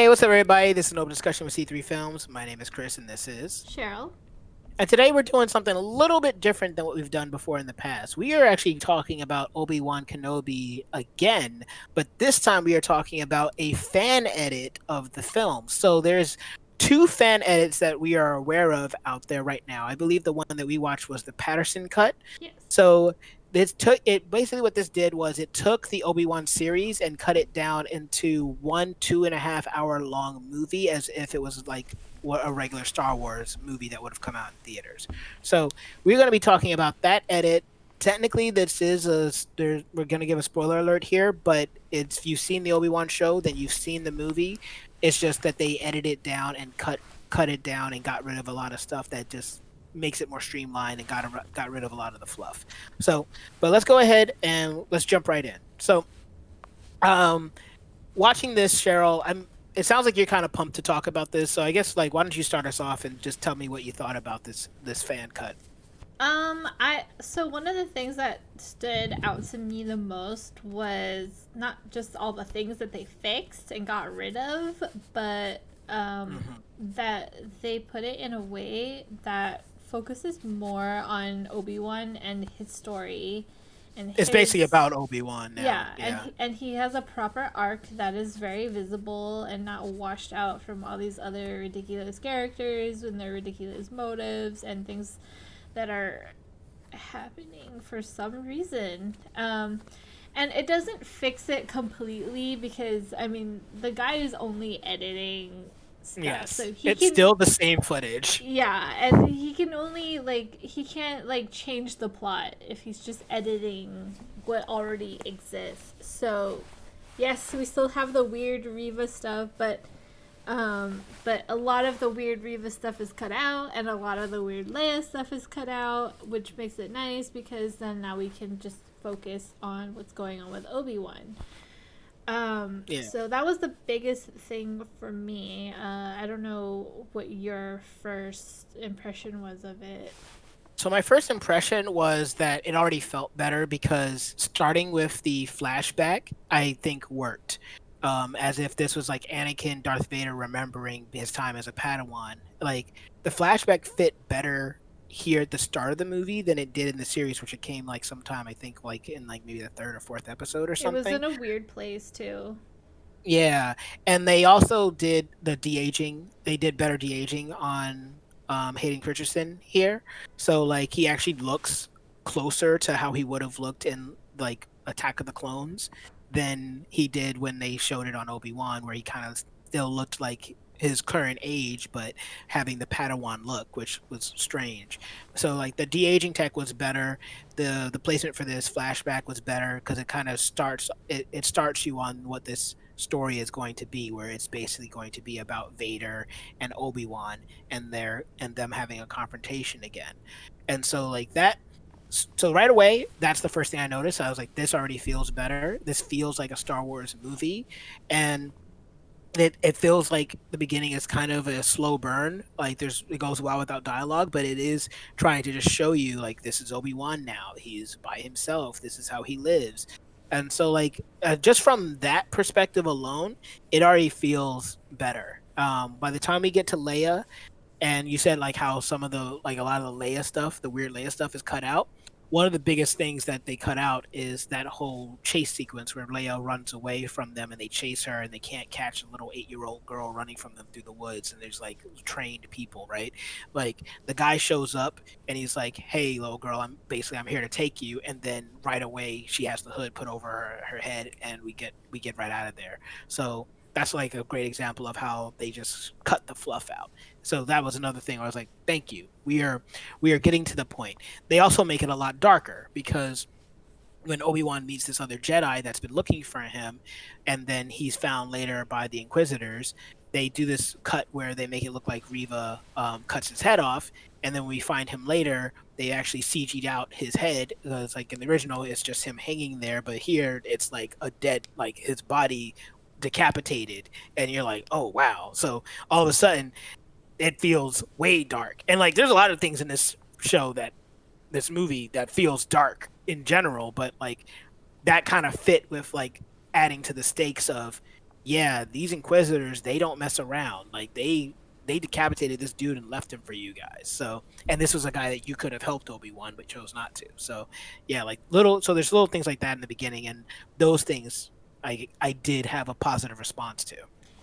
Hey, what's up, everybody? This is an open discussion with C3 Films. My name is Chris, and this is. Cheryl. And today we're doing something a little bit different than what we've done before in the past. We are actually talking about Obi-Wan Kenobi again, but this time we are talking about a fan edit of the film. So there's two fan edits that we are aware of out there right now. I believe the one that we watched was the Patterson cut. Yes. So this took it basically what this did was it took the Obi-Wan series and cut it down into one 2.5 hour long movie as if it was like a regular Star Wars movie that would have come out in theaters. So we're going to be talking about that edit. Technically, this is we're going to give a spoiler alert here, but it's if you've seen the Obi-Wan show, then you've seen the movie. It's just that they edited it down and cut it down and got rid of a lot of stuff that just makes it more streamlined and got rid of a lot of the fluff. So, but let's go ahead and let's jump right in. So, um, watching this, Cheryl, it sounds like you're kind of pumped to talk about this. So I guess like why don't you start us off and just tell me what you thought about this fan cut? I so one of the things that stood out to me the most was not just all the things that they fixed and got rid of, but Hmm. that they put it in a way that focuses more on Obi-Wan and his story and It's basically his about Obi-Wan now. yeah, Yeah. and he has a proper arc that is very visible and not washed out from all these other ridiculous characters and their ridiculous motives and things that are happening for some reason. And it doesn't fix it completely because I mean the guy is only editing stuff, Yes. so he It's can still the same footage. yeah, and he can only he can't change the plot if he's just editing what already exists. So, yes, we still have the weird Riva stuff, but a lot of the weird Riva stuff is cut out, and a lot of the weird Leia stuff is cut out, which makes it nice because then now we can just focus on what's going on with Obi-Wan. Yeah. So that was the biggest thing for me. I don't know what your first impression was of it. So my first impression was that it already felt better because starting with the flashback, I think worked. As if this was like Anakin, Darth Vader remembering his time as a Padawan. Like the flashback fit better here at the start of the movie than it did in the series, which it came like sometime I think like in like maybe the third or fourth episode or It was something. in a weird place too. Yeah, and they also did the de-aging. They did better de-aging on Hayden Christensen here. So like he actually looks closer to how he would have looked in like Attack of the Clones than he did when they showed it on Obi-Wan, where he kind of still looked like his current age but having the Padawan look, which was strange. So like the de-aging tech was better. The placement for this flashback was better because it kind of it starts you on what this story is going to be, where it's basically going to be about Vader and Obi-Wan and them having a confrontation again. And so like that, so right away, that's the first thing I noticed. I was like, this already feels better. This feels like a Star Wars movie. And it feels like the beginning is kind of a slow burn. Like it goes well without dialogue, but it is trying to just show you like this is Obi-Wan now. He's by himself. This is how he lives. And so like just from that perspective alone, it already feels better. By the time we get to Leia, and you said like how some of the like a lot of the Leia stuff, the weird Leia stuff is cut out. One of the biggest things that they cut out is that whole chase sequence where Leia runs away from them and they chase her and they can't catch a little 8-year-old girl running from them through the woods and there's like trained people, right? Like the guy shows up and he's like, "Hey, little girl, I'm here to take you," and then right away she has the hood put over her head and we get right out of there. So that's like a great example of how they just cut the fluff out. So that was another thing where I was like, thank you. We are getting to the point. They also make it a lot darker because when Obi-Wan meets this other Jedi that's been looking for him, and then he's found later by the Inquisitors, they do this cut where they make it look like Riva cuts his head off, and then when we find him later, they actually CG'd out his head. It's like in the original, it's just him hanging there, but here it's like a dead, like his body decapitated, and you're like, oh wow. So all of a sudden, it feels way dark. And like there's a lot of things in this movie that feels dark in general, but like that kind of fit with like adding to the stakes of yeah, these Inquisitors, they don't mess around. Like they decapitated this dude and left him for you guys. So, and this was a guy that you could have helped Obi-Wan but chose not to. So, yeah, like little so there's little things like that in the beginning, and those things I did have a positive response to.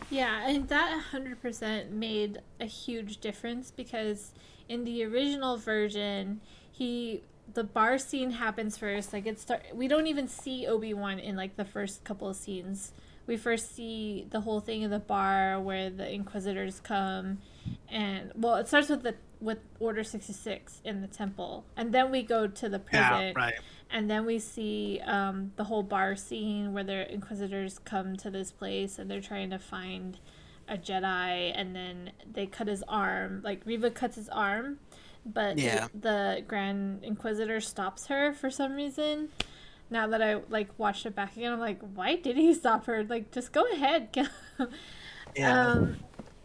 Yeah, and that 100% made a huge difference because in the original version, he the bar scene happens first. Like we don't even see Obi-Wan in like the first couple of scenes. We first see the whole thing in the bar where the Inquisitors come, and well, it starts with Order 66 in the temple, and then we go to the Yeah, present, right. and then we see the whole bar scene where the Inquisitors come to this place and they're trying to find a Jedi, and then they cut his arm. Like Riva cuts his arm, but Yeah. the Grand Inquisitor stops her for some reason. Now that I like watched it back again, I'm like, why did he stop her? Like, just go ahead. Yeah. um,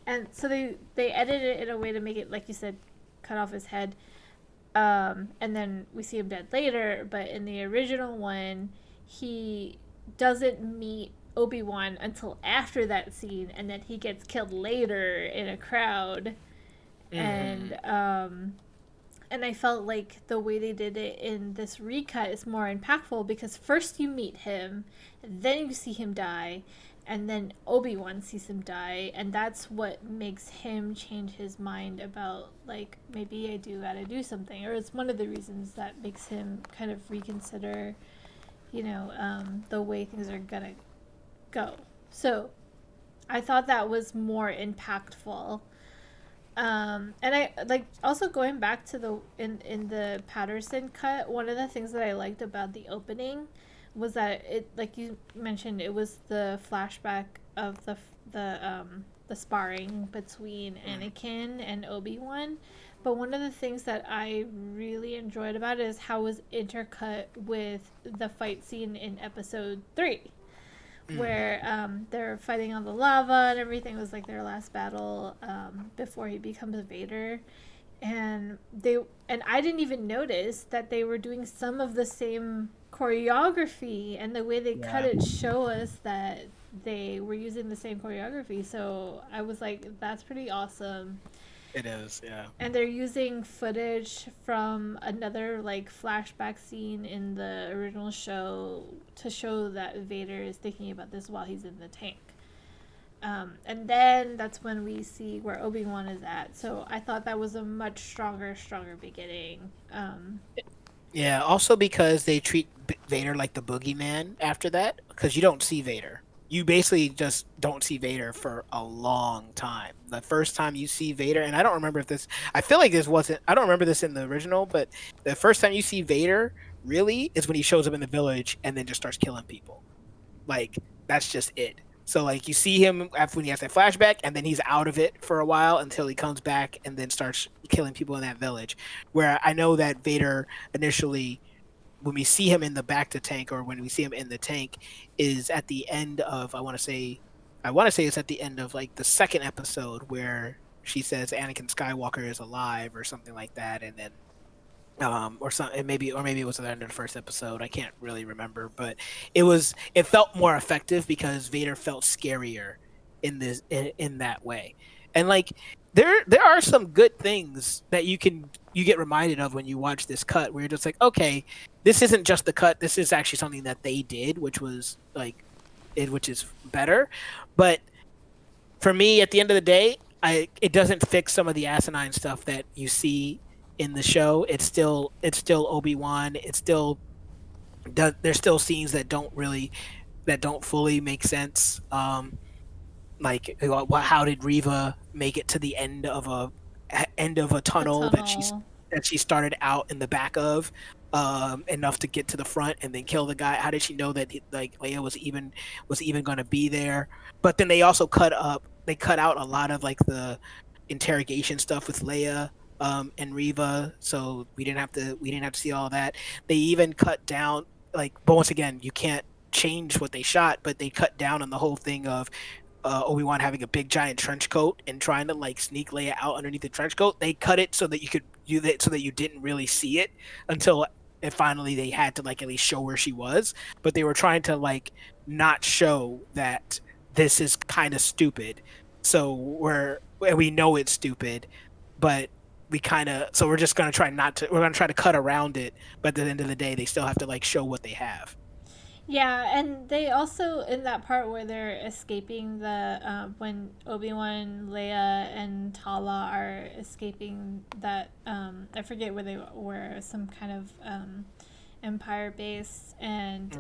and so they edited it in a way to make it like you said, cut off his head. And then we see him dead later. But in the original one, he doesn't meet Obi-Wan until after that scene, and then he gets killed later in a crowd. Hmm. And I felt like the way they did it in this recut is more impactful because first you meet him, then you see him die, and then Obi-Wan sees him die, and that's what makes him change his mind about like maybe I do gotta do something, or it's one of the reasons that makes him kind of reconsider, the way things are gonna go. So I thought that was more impactful. And I like also going back to the in the Patterson cut. One of the things that I liked about the opening was that it, like you mentioned, it was the flashback of the sparring between Anakin and Obi-Wan. But one of the things that I really enjoyed about it is how it was intercut with the fight scene in Episode 3, Hmm. where they're fighting on the lava and everything. Was like their last battle before he becomes a Vader, and I didn't even notice that they were doing some of the same choreography, and the way they cut Yeah, it show us that they were using the same choreography. So I was like, that's pretty awesome. it is. Yeah. And they're using footage from another like flashback scene in the original show to show that Vader is thinking about this while he's in the tank. And then that's when we see where Obi-Wan is at. So I thought that was a much stronger beginning. Yeah, also because they treat Vader like the boogeyman after that, because you don't see Vader. You basically just don't see Vader for a long time. The first time you see Vader, and I don't remember if this, I feel like this wasn't, I don't remember this in the original, but the first time you see Vader really is when he shows up in the village and then just starts killing people. Like that's just it. So like you see him after when he has that flashback, and then he's out of it for a while until he comes back and then starts killing people in that village. Where I know that Vader initially, when we see him in the back to tank, or when we see him in the tank, is at the end of I want to say it's at the end of like the second episode where she says Anakin Skywalker is alive or something like that, and then or something, maybe it was at the end of the first episode. I can't really remember, but it felt more effective because Vader felt scarier in that way. And like there are some good things that you get reminded of when you watch this cut, where you're just like, okay, this isn't just the cut, this is actually something that they did, which was like which is better. But for me, at the end of the day, it doesn't fix some of the asinine stuff that you see in the show. It's still Obi-Wan. There's still scenes that don't fully make sense. Like how did Riva make it to the end of a The tunnel tunnel. that she started out in the back of, enough to get to the front and then kill the guy? How did she know that like Leia was even going to be there? But then they cut out a lot of like the interrogation stuff with Leia and Riva, so we didn't have to see all that. They even cut down, like, but once again, you can't change what they shot, but they cut down on the whole thing of Obi-Wan having a big giant trench coat and trying to like sneak Leia out underneath the trench coat. They cut it so that you could do that, so that you didn't really see it until and finally they had to like at least show where she was. But they were trying to like not show that this is kind of stupid. So we know it's stupid, but we're just gonna try not to. We're gonna try to cut around it. But at the end of the day, they still have to like show what they have. Yeah, and they also in that part where they're escaping the when Obi-Wan, Leia, and Tala are escaping that I forget where they were, some kind of Empire base, and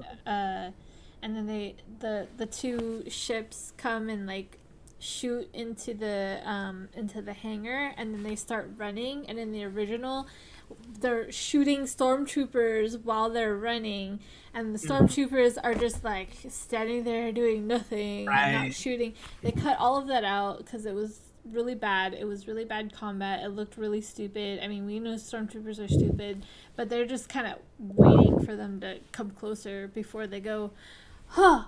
then the two ships come and like shoot into the hangar, and then they start running, and in the original they're shooting stormtroopers while they're running, and the Mhm. stormtroopers are just like standing there doing nothing and not Right. shooting. They cut all of that out because it was really bad. It was really bad combat. It looked really stupid. I mean, we know stormtroopers are stupid, but they're just kind of waiting for them to come closer before they go, huh,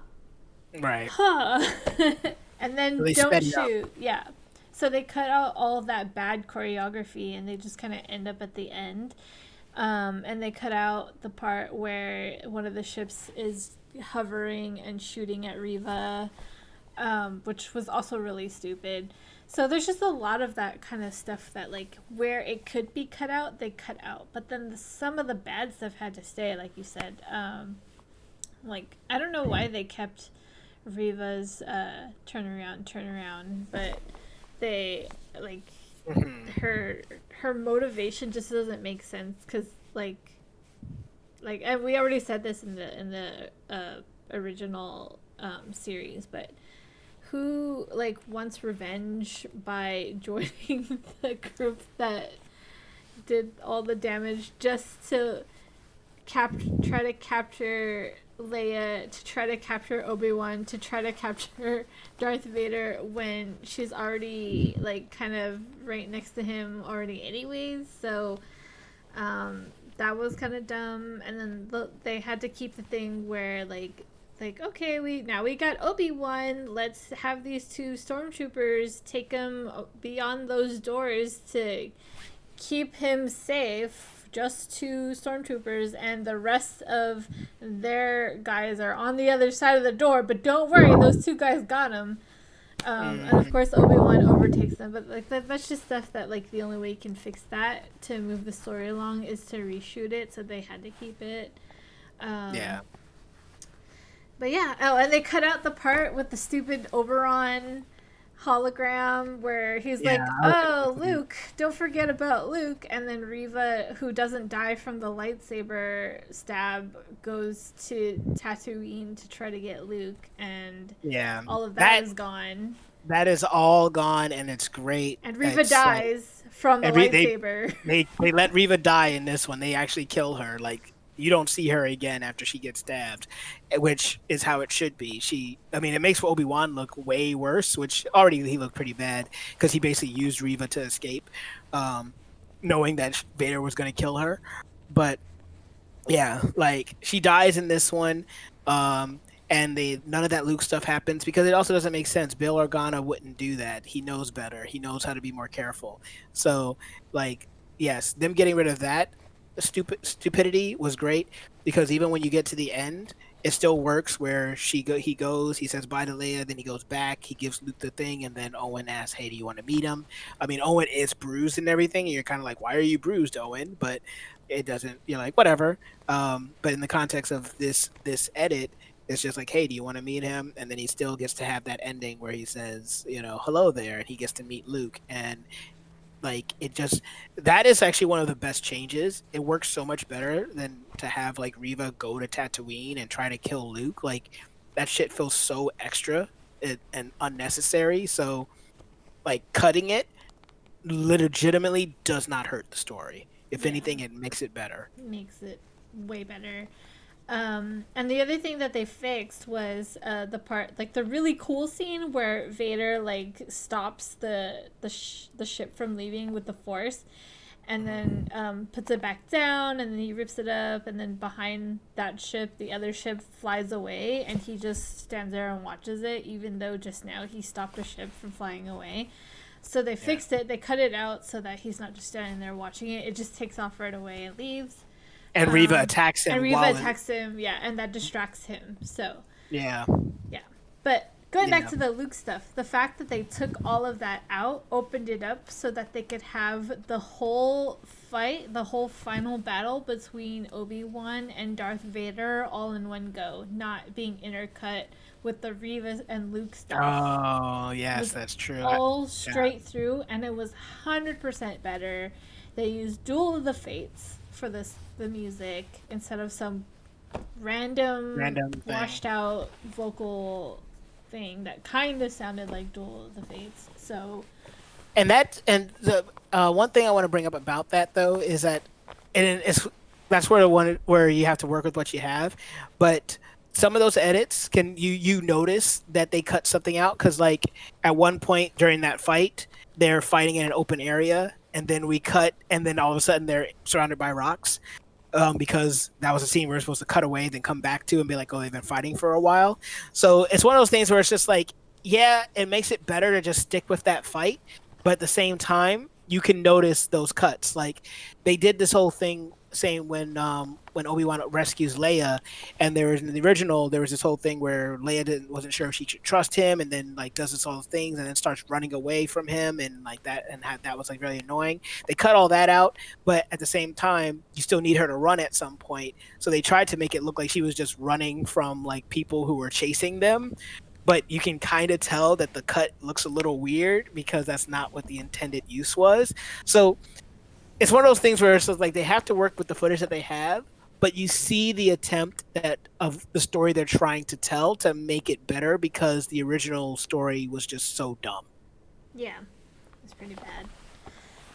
Right. huh, and So then they don't sped it up. shoot. Yeah. So they cut out all of that bad choreography and they just kind of end up at the end. And they cut out the part where one of the ships is hovering and shooting at Riva, which was also really stupid. So there's just a lot of that kind of stuff that, like, where it could be cut out, they cut out. But then some of the bad stuff had to stay, like you said. Like, I don't know why they kept Riva's turnaround, but they like Mhm. her her motivation just doesn't make sense because and we already said this in the original series, but who like wants revenge by joining the group that did all the damage just to try to capture Leia, to try to capture Obi-Wan, to try to capture Darth Vader when she's already like kind of right next to him already anyways. So that was kind of dumb. And then they had to keep the thing where like okay, we got Obi-Wan, let's have these two stormtroopers take him beyond those doors to keep him safe. Just two stormtroopers, and the rest of their guys are on the other side of the door. But don't worry, those two guys got him. And of Mhm. course, Obi-Wan overtakes them. But like that's just stuff that like the only way you can fix that to move the story along is to reshoot it. So they had to keep it. Um, Yeah. but yeah, oh, and they cut out the part with the stupid Oberon hologram where he's Yeah. like, I was "Oh, gonna say, Luke, don't forget about Luke." And then Riva, who doesn't die from the lightsaber stab, goes to Tatooine to try to get Luke, and yeah. all of that That is gone. that is all gone, and it's great. And Riva It's like dies from the every lightsaber. they let Riva die in this one. They actually kill her. Like you don't see her again after she gets stabbed, which is how it should be. I mean, it makes Obi-Wan look way worse, which already he looked pretty bad because he basically used Riva to escape, um, knowing that Vader was going to kill her. But yeah, like she dies in this one, um, and they none of that Luke stuff happens because it also doesn't make sense. Bail Organa wouldn't do that. He knows better. He knows how to be more careful. So, like, yes, them getting rid of that stupidity was great because even when you get to the end, it still works. Where he goes, he says bye to Leia, then he goes back, he gives Luke the thing, and then Owen asks, "Hey, do you want to meet him?" I mean, Owen is bruised and everything, and you're kind of like, "Why are you bruised, Owen?" But it doesn't. You're like, whatever. But in the context of this edit, it's just like, hey, do you want to meet him? And then he still gets to have that ending where he says, hello there, and he gets to meet Luke. And like it just that is actually one of the best changes. It works so much better than to have like Riva go to Tatooine and try to kill Luke. Like that shit feels so extra and unnecessary. So like cutting it legitimately does not hurt the story. If Yeah, anything, it makes it better. makes it way better. And the other thing that they fixed was the part, like the really cool scene where Vader like stops the ship from leaving with the Force, and then puts it back down, and then he rips it up, and then behind that ship, the other ship flies away, and he just stands there and watches it, even though just now he stopped a ship from flying away. So they Yeah. fixed it. They cut it out so that he's not just standing there watching it. It just takes off right away and leaves. And Riva attacks And him Riva while attacks him, yeah, and that distracts him. So, yeah. yeah. But going you back know. to the Luke stuff, the fact that they took all of that out opened it up so that they could have the whole fight, the whole final battle between Obi-Wan and Darth Vader all in one go, not being intercut with the Reva and Luke stuff. Oh, It yes, was that's true. all Yeah, straight through, and it was 100% better. They used Duel of the Fates for the music instead of some random random thing. washed out vocal thing that kind of sounded like Duel of the Fates. So And the one thing I want to bring up about that though is that, and it's that's where the one where you have to work with what you have, but some of those edits can you notice that they cut something out because like at one point during that fight they're fighting in an open area and then we cut and then all of a sudden they're surrounded by rocks, because that was a scene we were supposed to cut away, then come back to and be like, oh, they've been fighting for a while. So it's one of those things where it's just like, yeah, it makes it better to just stick with that fight, but at the same time, you can notice those cuts. Like they did this whole thing saying when Obi-Wan rescues Leia, and there was in the original there was this whole thing where Leia wasn't sure if she should trust him, and then like does this all things, and then starts running away from him, and like that, and that was like really annoying. They cut all that out, but at the same time, you still need her to run at some point. So they tried to make it look like she was just running from like people who were chasing them. But you can kind of tell that the cut looks a little weird because that's not what the intended use was. So it's one of those things where it's like they have to work with the footage that they have, but you see the attempt that of the story they're trying to tell to make it better because the original story was just so dumb. yeah, it's pretty bad.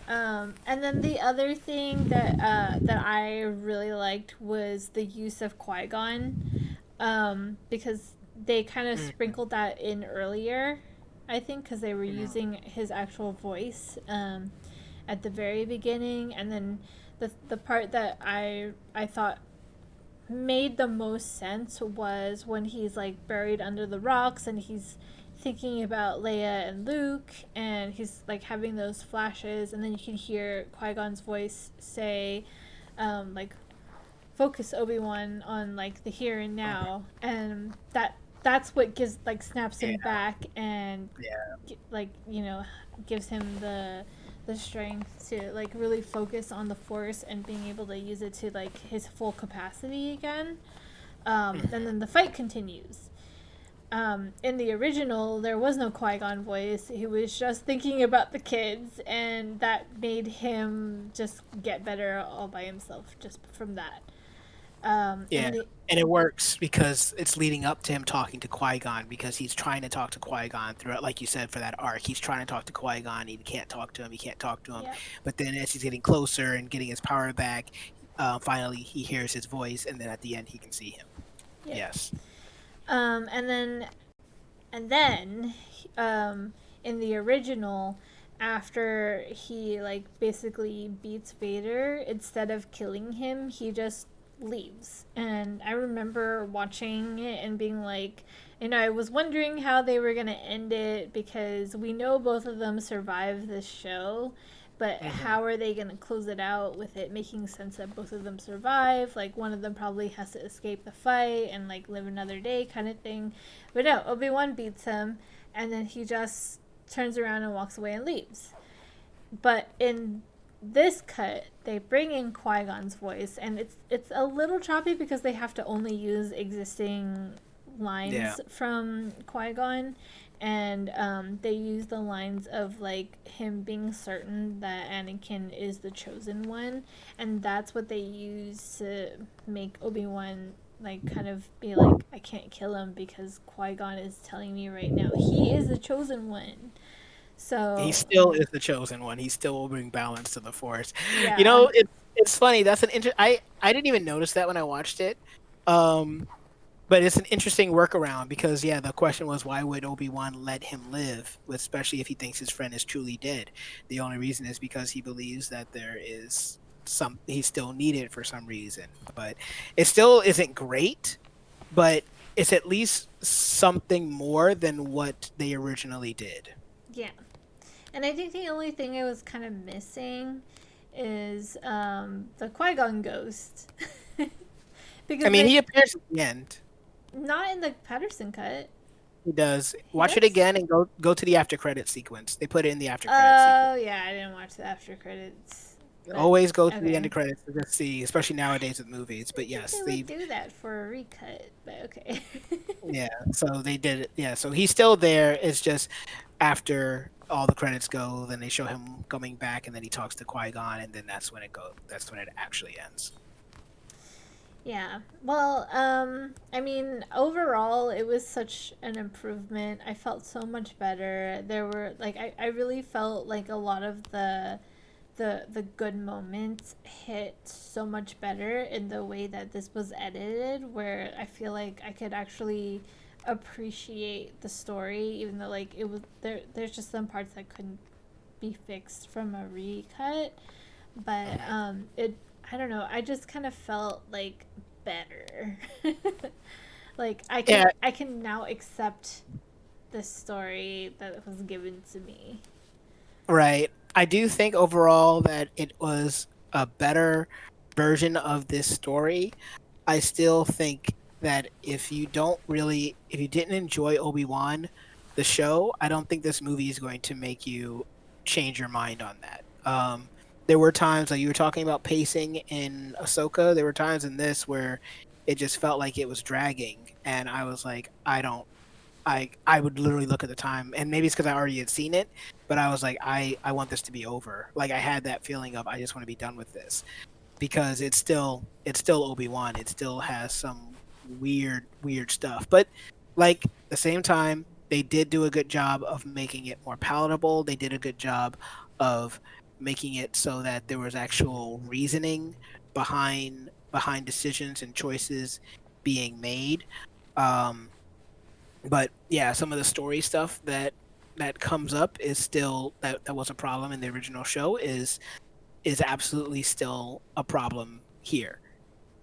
And then the other thing that I really liked was the use of Qui Gon, because they kind of Mm. sprinkled that in earlier, I think, because they were Mm. using his actual voice at the very beginning, and then the part that I thought made the most sense was when he's like buried under the rocks and he's thinking about Leia and Luke and he's like having those flashes and then you can hear Qui-Gon's voice say like focus Obi-Wan on like the here and now, and that's what gives like snaps Yeah, him back and yeah. like gives him the strength to like really focus on the force and being able to use it to like his full capacity again. And Mhm. then the fight continues. In the original, there was no Qui Gon voice. He was just thinking about the kids, and that made him just get better all by himself just from that. Yeah. In the And it works because it's leading up to him talking to Qui-Gon because he's trying to talk to Qui-Gon throughout, like you said, for that arc. He's trying to talk to Qui-Gon. He can't talk to him. He can't talk to him. Yep, But then as he's getting closer and getting his power back, finally he hears his voice, and then at the end he can see him. yep. Yes. And then in the original, after he like basically beats Vader, instead of killing him, he just leaves. And I remember watching it and being like, I was wondering how they were gonna end it because we know both of them survived this show, but Hmm. how are they gonna close it out with it making sense that both of them survive? Like one of them probably has to escape the fight and like live another day, kind of thing. But no, Obi-Wan beats him, and then he just turns around and walks away and leaves. But in this cut, they bring in Qui Gon's voice, and it's a little choppy because they have to only use existing Yeah. lines from Qui Gon, and they use the lines of like him being certain that Anakin is the chosen one, and that's what they use to make Obi-Wan like kind of be like, I can't kill him because Qui Gon is telling me right now he is the chosen one. He So still is the chosen one. He still will bring balance to the force. You yeah, know, it's funny. That's an I didn't even notice that when I watched it. Um, but it's an interesting workaround because yeah, the question was why would Obi-Wan let him live, especially if he thinks his friend is truly dead. The only reason is because he believes that there is some he's still needed for some reason. But it still isn't great, but it's at least something more than what they originally did. yeah. And I think the only thing I was kind of missing is the Qui Gon ghost, I because mean, he appears at the end. not in the Patterson cut. He does. He Watch it does? again and go to the after credit sequence. They put it in the after credit sequence. Oh, yeah, I didn't watch the after credits. But, Always go to the end okay. of credits to just see, especially nowadays with movies. I But think yes, they would they do that for a recut, but okay. yeah. So they did it. Yeah. So he's still there. It's just after all the credits go, then they show him coming back, and then he talks to Qui Gon, and then that's when it go. That's when it actually ends. Yeah. Well, I mean, overall, it was such an improvement. I felt so much better. There were like I really felt like a lot of the good moments hit so much better in the way that this was edited, where I feel like I could actually appreciate the story, even though like it was there's just some parts that couldn't be fixed from a recut. But Mhm. it I don't know, I just kind of felt like better. Like Yeah. I can now accept the story that was given to me. Right. I do think overall that it was a better version of this story. I still think that if you didn't enjoy Obi-Wan, the show, I don't think this movie is going to make you change your mind on that. There were times like you were talking about pacing in Ahsoka. There were times in this where it just felt like it was dragging, and I was like, I would literally look at the time, and maybe it's because I already had seen it, but I was like, I want this to be over. Like I had that feeling of I just want to be done with this because it's still Obi-Wan. It still has some weird stuff. But like at the same time, they did do a good job of making it more palatable. They did a good job of making it so that there was actual reasoning behind decisions and choices being made. Um, but yeah, some of the story stuff that comes up is still that was a problem in the original show is absolutely still a problem here,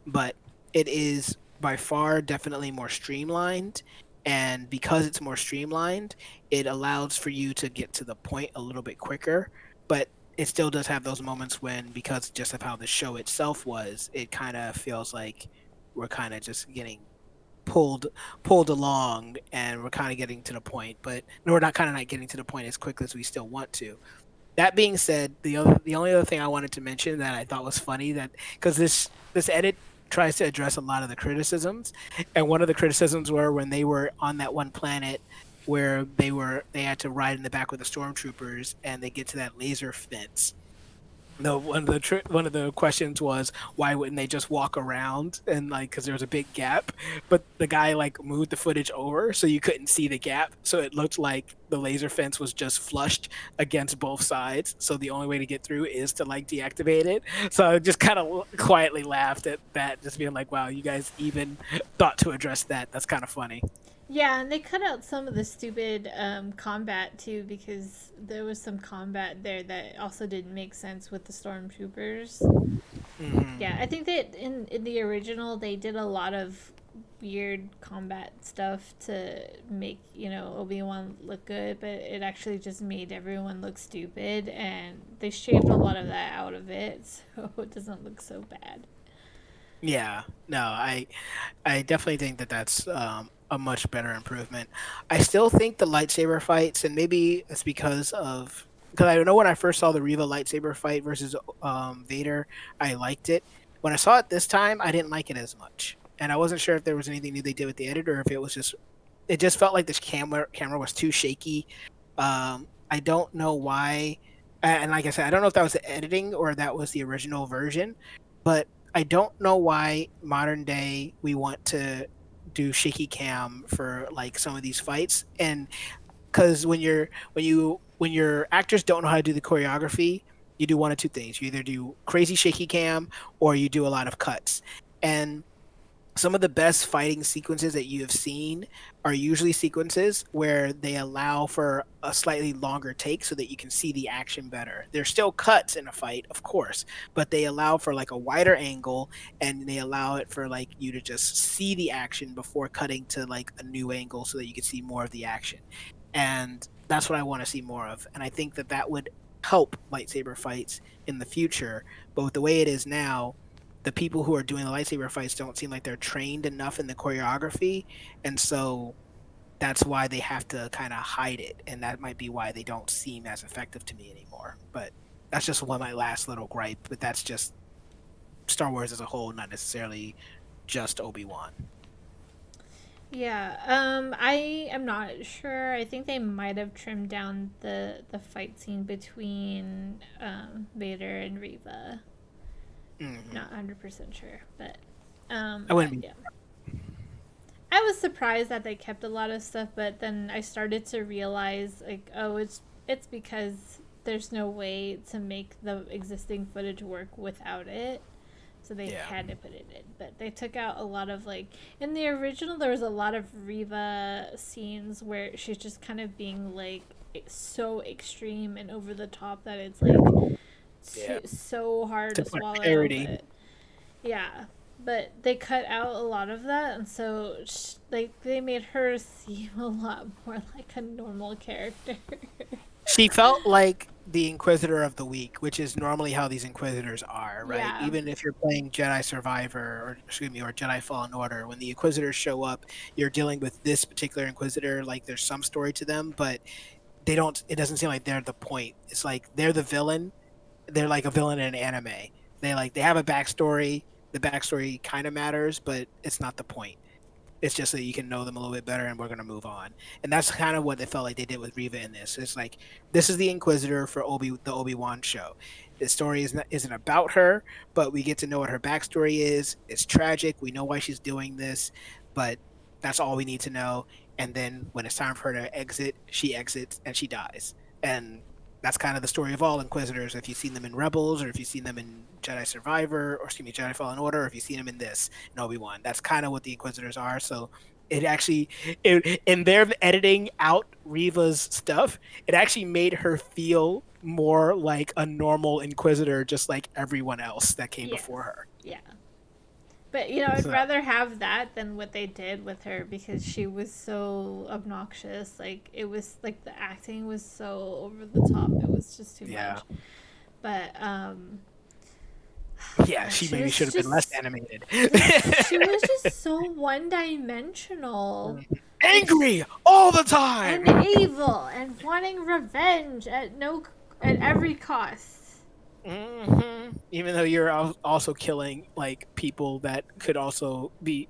but it is by far definitely more streamlined. And because it's more streamlined, it allows for you to get to the point a little bit quicker. But it still does have those moments when, because just of how the show itself was, it kind of feels like we're kind of just getting pulled pulled along and we're kind of getting to the point, but no, we're not kind of not getting to the point as quickly as we still want to. That being said, the only other thing I wanted to mention that I thought was funny, that because this edit tries to address a lot of the criticisms, and one of the criticisms were when they were on that one planet where they had to ride in the back with the stormtroopers and they get to that laser fence. No, one of the questions was why wouldn't they just walk around, and like because there was a big gap, but the guy like moved the footage over so you couldn't see the gap, so it looked like the laser fence was just flushed against both sides. So the only way to get through is to like deactivate it. So I just kind of quietly laughed at that, just being like, "Wow, you guys even thought to address that. That's kind of funny." Yeah, and they cut out some of the stupid combat too, because there was some combat there that also didn't make sense with the stormtroopers. Yeah, Hmm. I think that in the original they did a lot of weird combat stuff to make, you know, Obi-Wan look good, but it actually just made everyone look stupid, and they shaved a lot of that out of it, so it doesn't look so bad. Yeah, no, I definitely think that that's a much better improvement. I still think the lightsaber fights, and maybe it's because I know when I first saw the Riva lightsaber fight versus Vader, I liked it. When I saw it this time, I didn't like it as much, and I wasn't sure if there was anything new they did with the edit or if it just felt like this camera was too shaky. I don't know why, and like I said, I don't know if that was the editing or that was the original version, but I don't know why modern day we want to do shaky cam for like some of these fights, and because when your actors don't know how to do the choreography, you do one of two things: you either do crazy shaky cam or you do a lot of cuts. And some of the best fighting sequences that you have seen are usually sequences where they allow for a slightly longer take so that you can see the action better. There's still cuts in a fight, of course, but they allow for like a wider angle, and they allow it for like you to just see the action before cutting to like a new angle so that you can see more of the action. And that's what I want to see more of. And I think that that would help lightsaber fights in the future. But with the way it is now, the people who are doing the lightsaber fights don't seem like they're trained enough in the choreography, and so that's why they have to kind of hide it, and that might be why they don't seem as effective to me anymore. But that's just one of my last little gripe. But that's just Star Wars as a whole, not necessarily just Obi-Wan. Yeah, I am not sure. I think they might have trimmed down the fight scene between Vader and Reva. Hmm. Not 100% sure, I but wouldn't be. yeah. I was surprised that they kept a lot of stuff, but then I started to realize like, oh, it's because there's no way to make the existing footage work without it. So they Yeah. had to put it in. But they took out a lot of like in the original there was a lot of Reva scenes where she's just kind of being like so extreme and over the top that it's like Yeah. so hard To to put swallow, parody. but yeah, but they cut out a lot of that, and so like they made her seem a lot more like a normal character. She felt like the Inquisitor of the Week, which is normally how these Inquisitors are, right? Yeah, Even if you're playing Jedi Survivor, or excuse me, or Jedi Fallen Order, when the Inquisitors show up, you're dealing with this particular Inquisitor. Like there's some story to them, but they don't. It doesn't seem like they're the point. It's like they're the villain. They're like a villain in an anime. They have a backstory. The backstory kind of matters, but it's not the point. It's just so you can know them a little bit better, and we're gonna move on. And that's kind of what it felt like they did with Riva in this. It's like this is the Inquisitor for the Obi-Wan show. The story isn't about her, but we get to know what her backstory is. It's tragic. We know why she's doing this, but that's all we need to know. And then when it's time for her to exit, she exits and she dies. And that's kind of the story of all Inquisitors. If you've seen them in Rebels, or if you've seen them in Jedi Survivor, or excuse me, Jedi Fallen Order, or if you've seen them in this, in Obi-Wan. That's kind of what the Inquisitors are. So it actually, in their editing out Reva's stuff, it actually made her feel more like a normal Inquisitor, just like everyone else that came yes, before her. yeah. But you know, I'd So, rather have that than what they did with her because she was so obnoxious. Like it was like the acting was so over the top. It was just too yeah, much. But yeah, yeah, she she maybe should was have been less just animated. she was just so one dimensional. Like Angry all the time. and evil and wanting revenge at every cost. Even though you're also killing like people that could also be,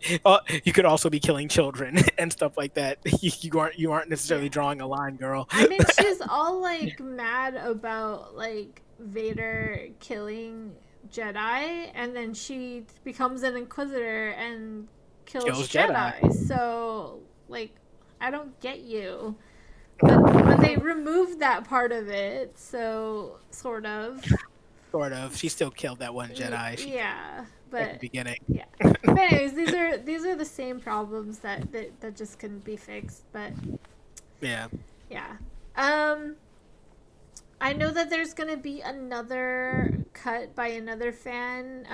you could also be killing children and stuff like that. You aren't necessarily Yeah. drawing a line, girl. I mean, she's all like mad about like Vader killing Jedi, and then she becomes an Inquisitor and kills Kills Jedi, Jedi. So, like, I don't get you. But they removed that part of it, so sort of. sort of. She still killed that one Jedi. She Yeah, at the but beginning. yeah. But anyways, these are the same problems that just couldn't be fixed. But Yeah. yeah. Um, I know that there's gonna be another cut by another fan.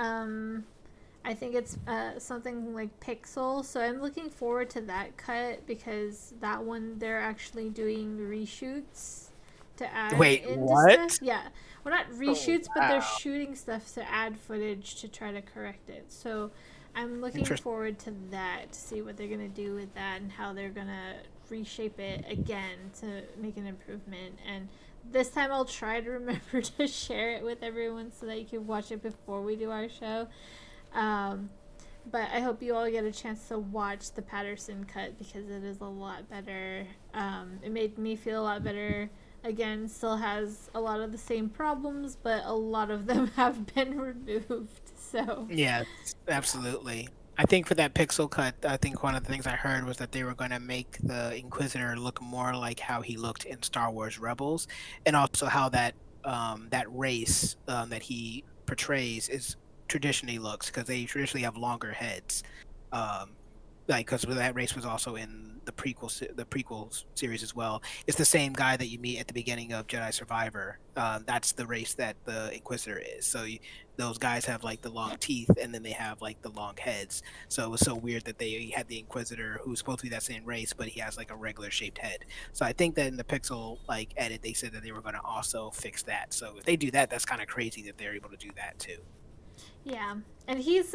I think it's something like Pixel, so I'm looking forward to that cut because that one they're actually doing reshoots to add Wait, into stuff. what? Yeah, well, not Oh reshoots, but they're wow. shooting stuff to add footage to try to correct it. So I'm looking Interesting. forward to that to see what they're gonna do with that and how they're gonna reshape it again to make an improvement. And this time I'll try to remember to share it with everyone so that you can watch it before we do our show. Um, but I hope you all get a chance to watch the Patterson cut because it is a lot better. It made me feel a lot better. Again, still has a lot of the same problems, but a lot of them have been removed. So, Yes, absolutely. I think for that pixel cut, I think one of the things I heard was that they were going to make the Inquisitor look more like how he looked in Star Wars Rebels, and also how that race that he portrays is traditionally looks, because they traditionally have longer heads. Um, like because that race was also in the prequel series as well. It's the same guy that you meet at the beginning of Jedi Survivor. That's the race that the Inquisitor is. So those guys have like the long teeth, and then they have like the long heads. So it was so weird that they had the Inquisitor who's supposed to be that same race, but he has like a regular shaped head. So I think that in the Pixel like edit, they said that they were going to also fix that. So if they do that, that's kind of crazy that they're able to do that too. yeah. And he's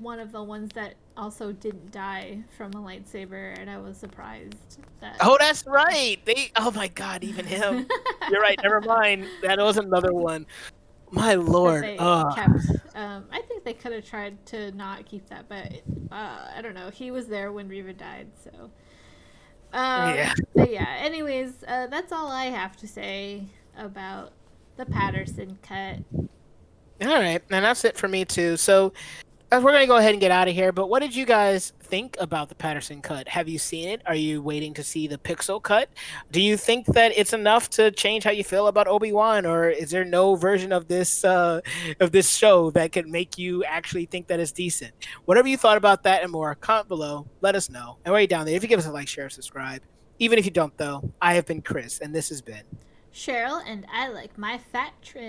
one of the ones that also didn't die from a lightsaber, and I was surprised that Oh, that's right. They. Oh my God, even him. You're right. Never mind. That was another one. My that lord. they kept. I think they could have tried to not keep that, but I don't know. He was there when Reva died, so. Yeah. But yeah. Anyways, that's all I have to say about the Patterson cut. All right, and that's it for me too. So we're gonna go ahead and get out of here. But what did you guys think about the Patterson cut? Have you seen it? Are you waiting to see the Pixel cut? Do you think that it's enough to change how you feel about Obi-Wan, or is there no version of this show that could make you actually think that it's decent? Whatever you thought about that and more, comment below. Let us know. And right down there, if you give us a like, share, subscribe. Even if you don't, though, I have been Chris, and this has been Cheryl, and I like my fat trim.